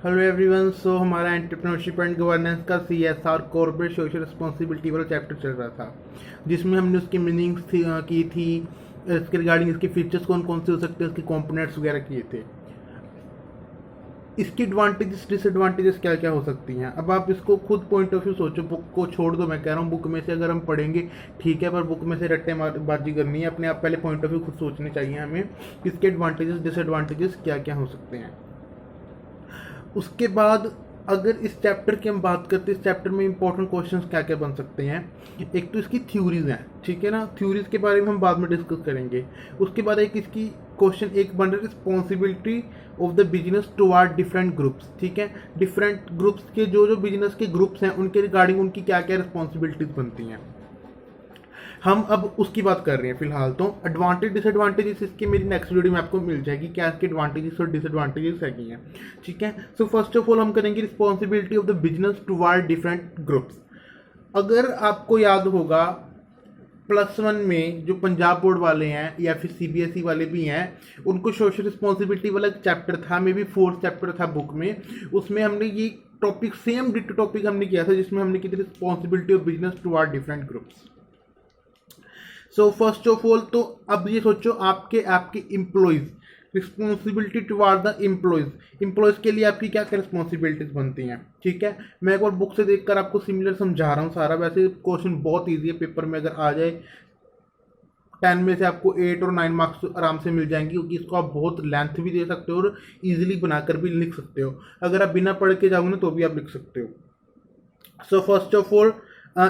Hello everyone. So हमारा entrepreneurship and governance का CSR corporate social responsibility वाला chapter चल रहा था, जिसमें हमने उसकी मीनिंग्स की थी, इसके रिगार्डिंग इसके फीचर्स कौन कौन से हो सकते हैं, उसके कंपोनेंट्स वगैरह किए थे, इसकी एडवांटेजेस डिसएडवांटेजेस क्या क्या हो सकती हैं। अब आप इसको खुद पॉइंट ऑफ व्यू सोचो, बुक को छोड़ दो। मैं कह रहा हूँ बुक में से अगर हम पढ़ेंगे ठीक है, पर बुक में से रट्टे बाजी करनी है, अपने आप पहले पॉइंट ऑफ व्यू खुद सोचने चाहिए हमें, इसके एडवांटेजेस डिसएडवांटेजेस क्या क्या हो सकते हैं। उसके बाद अगर इस चैप्टर की हम बात करते हैं, इस चैप्टर में इंपॉर्टेंट क्वेश्चंस क्या क्या बन सकते हैं। एक तो इसकी थ्योरीज हैं, ठीक है ना, थ्योरीज के बारे में हम बाद में डिस्कस करेंगे। उसके बाद एक इसकी क्वेश्चन एक बन रहा है, responsibility of the business toward different groups. ठीक है, डिफरेंट ग्रुप्स के जो बिजनेस के ग्रुप्स हैं उनके रिगार्डिंग उनकी क्या क्या रिस्पॉन्सिबिलिटीज बनती हैं, हम अब उसकी बात कर रहे हैं फिलहाल। तो एडवांटेज डिसएडवांटेजेस इसकी मेरी नेक्स्ट वीडियो में आपको मिल जाएगी, क्या इसके एडवांटेजेस और डिसएडवांटेजेस है। ठीक है, सो फर्स्ट ऑफ ऑल हम करेंगे responsibility of the business toward different groups. अगर आपको याद होगा +1 में जो पंजाब बोर्ड वाले हैं या फिर CBSE वाले भी हैं, उनको सोशल रिस्पॉन्सिबिलिटी वाला एक चैप्टर था, मे बी 4th चैप्टर था बुक में, उसमें हमने ये टॉपिक सेम डिटो टॉपिक हमने किया था, जिसमें हमने की थी responsibility of business toward different groups. So first of all तो अब ये सोचो, आपके आपके employees, responsibility toward the employees के लिए आपकी क्या क्या रिस्पॉन्सिबिलिटीज बनती हैं। ठीक है, मैं एक बार बुक से देखकर आपको सिमिलर समझा रहा हूँ सारा। वैसे क्वेश्चन बहुत ईजी है, पेपर में अगर आ जाए 10 में से आपको 8 और 9 मार्क्स आराम से मिल जाएंगे, क्योंकि इसको आप बहुत लेंथ भी दे सकते हो और ईजिली बनाकर भी लिख सकते हो। अगर आप बिना पढ़ के जाओगे ना तो भी आप लिख सकते हो। सो फर्स्ट ऑफ ऑल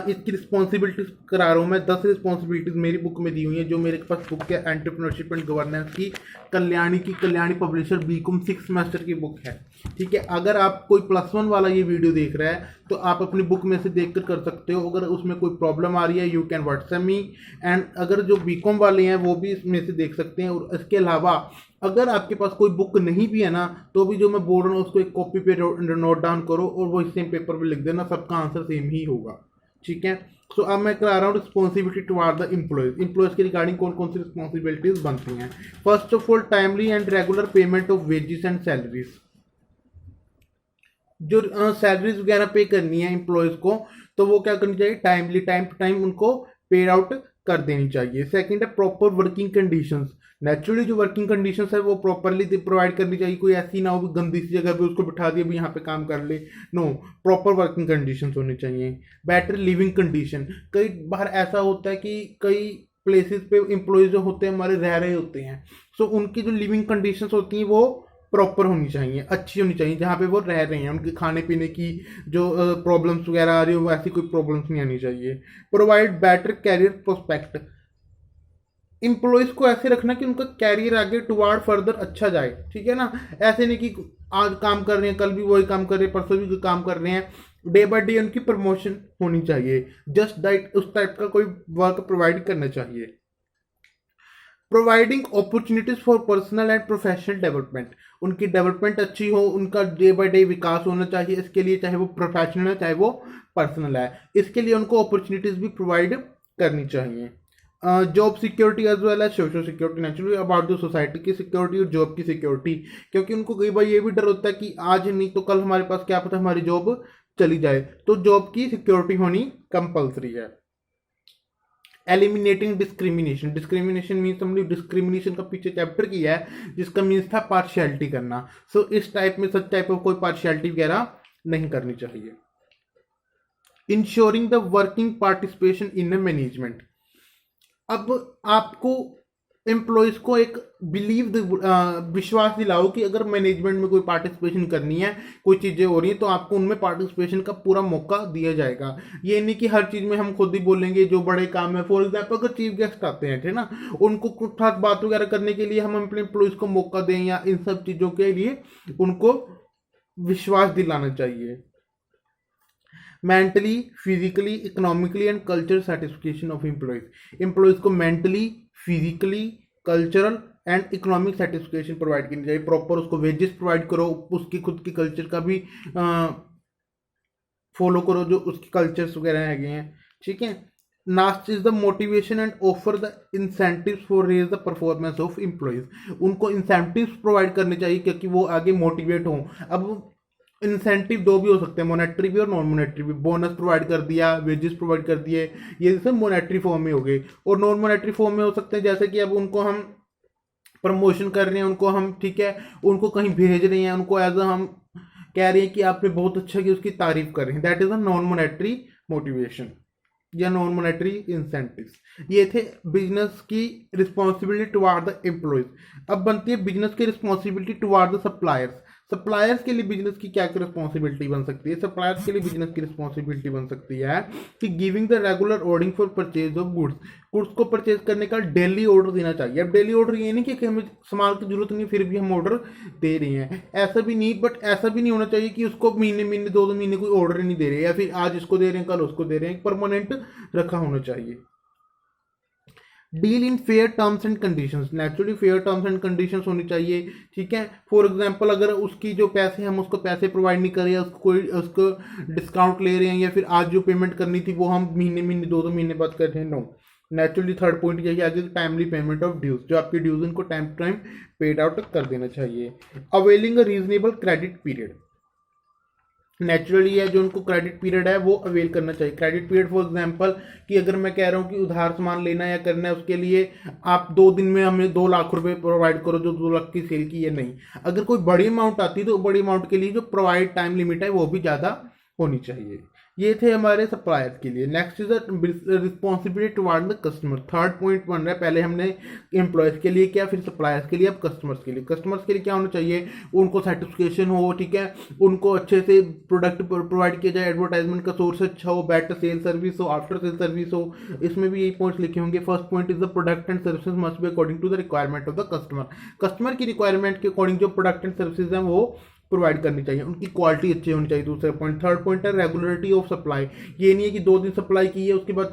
इसकी रिस्पॉन्सिबिलिटीज करा रहा हूँ मैं। 10 रिस्पॉन्सिबिलिटीज मेरी बुक में दी हुई है, जो मेरे पास बुक है एंटरप्रेन्योरशिप एंड गवर्नेंस की, कल्याणी पब्लिशर BCom 6 सेमेस्टर की बुक है। ठीक है, अगर आप कोई +1 वाला ये वीडियो देख रहा है तो आप अपनी बुक में से देख कर सकते हो। अगर उसमें कोई प्रॉब्लम आ रही है you can WhatsApp me, and अगर जो BCom वाले हैं वो भी इसमें से देख सकते हैं। और इसके अलावा अगर आपके पास कोई बुक नहीं भी है ना, तो भी जो मैं बोल रहा हूँ उसको एक कॉपी पे नोट डाउन करो और वो सेम पेपर पे लिख देना, सबका आंसर सेम ही होगा। ठीक है, सो अब मैं करा रहा हूँ रिस्पॉन्सिबिलिटी टुवार्ड द एम्प्लॉयज के रिगार्डिंग कौन कौन सी रिस्पॉन्सिबिलिटीज बनती हैं। First of all timely and regular payment of wages and salaries. जो सैलरीज वगैरह पे करनी है एम्प्लॉयज को, तो वो क्या करनी चाहिए, टाइमली टाइम टू टाइम उनको पेड आउट कर देनी चाहिए। सेकंड है प्रॉपर वर्किंग कंडीशंस। नेचुरली जो वर्किंग कंडीशंस है वो प्रॉपरली प्रोवाइड करनी चाहिए। कोई ऐसी ना हो गंदी सी जगह पे उसको बिठा दिया भी यहाँ पे काम कर ले, नो, प्रॉपर वर्किंग कंडीशंस होनी चाहिए। Better living condition. कई बार ऐसा होता है कि कई प्लेसेस पे एम्प्लॉयज जो होते हैं हमारे रह रहे होते हैं, सो उनकी जो लिविंग कंडीशंस होती हैं वो प्रॉपर होनी चाहिए, अच्छी होनी चाहिए। जहाँ पे वो रह रहे हैं उनके खाने पीने की जो प्रॉब्लम्स वगैरह आ रही हो, ऐसी कोई प्रॉब्लम्स नहीं आनी चाहिए। Provide better career prospect. Employees को ऐसे रखना कि उनका कैरियर आगे टुवार्ड फर्दर अच्छा जाए। ठीक है ना, ऐसे नहीं कि आज काम कर रहे हैं कल भी वही काम कर रहे हैं परसों भी काम कर रहे हैं, डे बाय डे उनकी प्रमोशन होनी चाहिए। जस्ट दैट उस टाइप का कोई वर्क प्रोवाइड करना चाहिए। Providing opportunities for personal and professional development. उनकी डेवलपमेंट अच्छी हो, उनका डे बाय डे विकास होना चाहिए। इसके लिए चाहे वो प्रोफेशनल है चाहे वो पर्सनल है, इसके लिए उनको अपॉर्चुनिटीज भी प्रोवाइड करनी चाहिए। Job security as well as social security, naturally about the society की सिक्योरिटी और जॉब की सिक्योरिटी, क्योंकि उनको कई बार ये भी डर होता है कि आज नहीं तो कल हमारे पास क्या पता हमारी जॉब चली जाए, तो जॉब की सिक्योरिटी होनी कंपल्सरी है। Eliminating discrimination. डिस्क्रिमिनेशन मीन्स हमने डिस्क्रिमिनेशन का पीछे चैप्टर किया है, जिसका मीन्स था पार्शियलिटी करना। सो इस टाइप में सच टाइप ऑफ कोई पार्शियलिटी वगैरह नहीं करनी चाहिए। Ensuring the working participation in management. अब आपको एम्प्लॉयज को एक विश्वास दिलाओ कि अगर मैनेजमेंट में कोई पार्टिसिपेशन करनी है, कोई चीज़ें हो रही हैं, तो आपको उनमें पार्टिसिपेशन का पूरा मौका दिया जाएगा। ये नहीं कि हर चीज़ में हम खुद ही बोलेंगे जो बड़े काम है। फॉर एग्जाम्पल अगर चीफ गेस्ट आते हैं, ठीक ना, उनको कुछ खास बात वगैरह करने के लिए हम अपने एम्प्लॉयज को मौका दें, या इन सब चीज़ों के लिए उनको विश्वास दिलाना चाहिए। Mentally, physically, economically and cultural satisfaction of employees को mentally, physically, cultural and economic satisfaction provide करनी चाहिए। प्रॉपर उसको वेजेस प्रोवाइड करो, उसकी खुद की कल्चर का भी फॉलो करो जो उसके कल्चर्स वगैरह हैं। ठीक है, last is the motivation and offer the incentives for raise the performance of employees. उनको इंसेंटिव्स प्रोवाइड करने चाहिए क्योंकि वो आगे मोटिवेट हों। अब इंसेंटिव दो भी हो सकते हैं, मोनेटरी भी और नॉन मोनेटरी भी। बोनस प्रोवाइड कर दिया, वेजेस प्रोवाइड कर दिए, ये सब मोनेटरी फॉर्म में हो गए। और नॉन मोनेटरी फॉर्म में हो सकते हैं जैसे कि अब उनको हम प्रमोशन कर रहे हैं, उनको हम ठीक है उनको कहीं भेज रहे हैं, उनको एज अ हम कह रहे हैं कि आपने बहुत अच्छा किया, उसकी तारीफ कर रहे हैं, that is a non monetary motivation या नॉन मोनेटरी इंसेंटिव्स। ये थे बिजनेस की रिस्पॉन्सिबिलिटी टुवार्ड द एम्प्लॉयज। अब बनती है बिजनेस की responsibility toward the suppliers. Suppliers के लिए बिजनेस की क्या क्या रिस्पॉन्सिबिलिटी बन सकती है? सप्लायर्स के लिए बिजनेस की रिस्पॉन्सिबिलिटी बन सकती है कि giving the regular ordering for purchase of goods. Goods को परचेज करने का डेली ऑर्डर देना चाहिए। अब डेली ऑर्डर ये नहीं कि हमें सामान की जरूरत नहीं फिर भी हम ऑर्डर दे रहे हैं, ऐसा भी नहीं। बट ऐसा भी नहीं होना चाहिए कि उसको महीने महीने दो दो महीने कोई ऑर्डर नहीं दे रहे, या फिर आज इसको दे रहे हैं कल उसको दे रहे हैं। परमानेंट रखा होना चाहिए। Deal in fair terms and conditions. Naturally fair terms and conditions होनी चाहिए, ठीक है। फॉर एग्जांपल अगर उसकी जो पैसे हम उसको पैसे प्रोवाइड नहीं कर रहे हैं, उसको कोई उसको डिस्काउंट ले रहे हैं, या फिर आज जो पेमेंट करनी थी वो हम महीने महीने दो दो महीने बाद कर रहे हैं, नो। नेचुरली थर्ड पॉइंट यही आगे, टाइमली पेमेंट ऑफ ड्यूज। जो आपकी ड्यूज उनको time to time paid out कर देना चाहिए। Availing a reasonable credit period. Naturally है जो उनको क्रेडिट पीरियड है वो अवेल करना चाहिए। क्रेडिट पीरियड फॉर एग्जांपल कि अगर मैं कह रहा हूँ कि उधार सामान लेना या करना है, उसके लिए आप 2 दिन में हमें 2 लाख रुपए प्रोवाइड करो, जो 2 लाख की सेल की है, नहीं। अगर कोई बड़ी अमाउंट आती है तो बड़ी अमाउंट के लिए जो प्रोवाइड टाइम लिमिट है वो भी ज़्यादा होनी चाहिए। ये थे हमारे सप्लायर के लिए। Next is responsibility toward the customer. Third point बन रहा है, पहले हमने एम्प्लॉयज के लिए किया, फिर सप्लायर्स के लिए, अब कस्टमर्स के लिए। कस्टमर्स के लिए क्या होना चाहिए? उनको सेटिस्फेक्शन हो, ठीक है, उनको अच्छे से प्रोडक्ट प्रोवाइड किया जाए, एडवर्टाइजमेंट का सोर्स अच्छा हो, बेटर सेल सर्विस हो, आफ्टर सेल सर्विस हो। इसमें भी यही पॉइंट्स लिखे होंगे। First point is the product and services must be according to the requirement of the customer. Customer की रिक्वायरमेंट के अकॉर्डिंग जो प्रोडक्ट एंड सर्विसेज हैं वो प्रोवाइड करनी चाहिए, उनकी क्वालिटी अच्छी होनी चाहिए। दूसरा पॉइंट, थर्ड पॉइंट है रेगुलरिटी ऑफ सप्लाई। ये नहीं है कि 2 दिन सप्लाई की है उसके बाद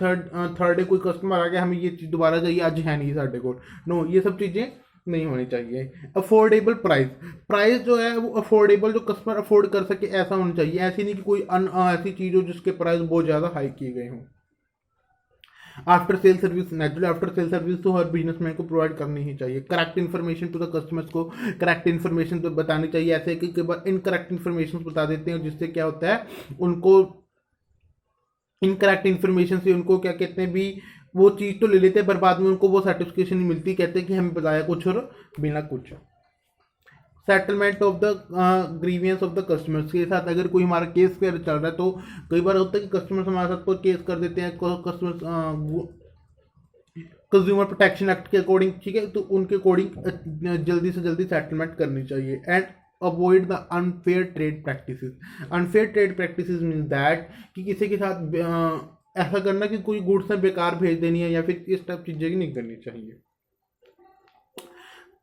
थर्ड डे कोई कस्टमर आ गया, हमें ये चीज़ दोबारा चाहिए, आज है नहीं साढ़े को, नो, ये सब चीज़ें नहीं होनी चाहिए। Affordable price. प्राइस जो है वो अफोर्डेबल, जो कस्टमर अफोर्ड कर सके ऐसा होना चाहिए। ऐसी नहीं कि कोई ऐसी चीज़ हो जिसके प्राइस बहुत ज़्यादा हाई किए गए हों। After sale service. Naturally after sale service तो हर बिजनेसमैन को प्रोवाइड करनी ही चाहिए। Correct information to the customers को करेक्ट इन्फॉर्मेशन तो बतानी चाहिए। ऐसे कि कई बार इनकरेक्ट इन्फॉर्मेशन बता देते हैं, जिससे क्या होता है उनको इनकरेक्ट इन्फॉर्मेशन से उनको क्या कहते हैं भी वो चीज़ तो ले लेते हैं पर बाद में उनको वो सर्टिफिकेशन नहीं मिलती, कहते हैं कि हमें बताया कुछ और बिना कुछ। Settlement of the grievance of the customers के साथ अगर कोई हमारा केस चल रहा है तो कई बार होता है कि कस्टमर्स हमारे साथ कोई केस कर देते हैं, कस्टमर्स कंज्यूमर प्रोटेक्शन एक्ट के अकॉर्डिंग, ठीक है, तो उनके अकॉर्डिंग जल्दी से जल्दी सेटलमेंट करनी चाहिए। And avoid the unfair trade practices. Unfair trade practices mean that कि किसी के साथ ऐसा करना कि कोई गुड्स है बेकार भेज देनी है या फिर इस टाइप चीज़ें नहीं करनी चाहिए।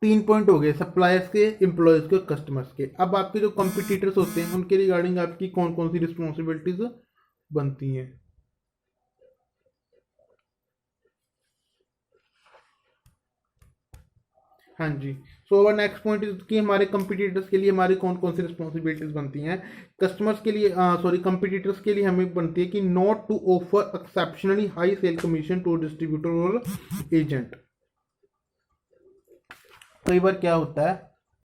3 पॉइंट हो गए सप्लायर्स के, एम्प्लॉयज़ के, कस्टमर्स के। अब आपके जो कॉम्पिटिटर्स होते हैं उनके रिगार्डिंग आपकी कौन कौन सी रिस्पॉन्सिबिलिटीज बनती हैं? हाँ जी। सो अवर नेक्स्ट पॉइंट इज कि हमारे कंपटीटर्स के लिए हमारी कौन कौन सी रिस्पॉन्सिबिलिटीज बनती हैं। कस्टमर्स के लिए सॉरी कंपटीटर्स के लिए हमें बनती है कि not to offer exceptionally high sale commission to distributor और एजेंट। कई बार क्या होता है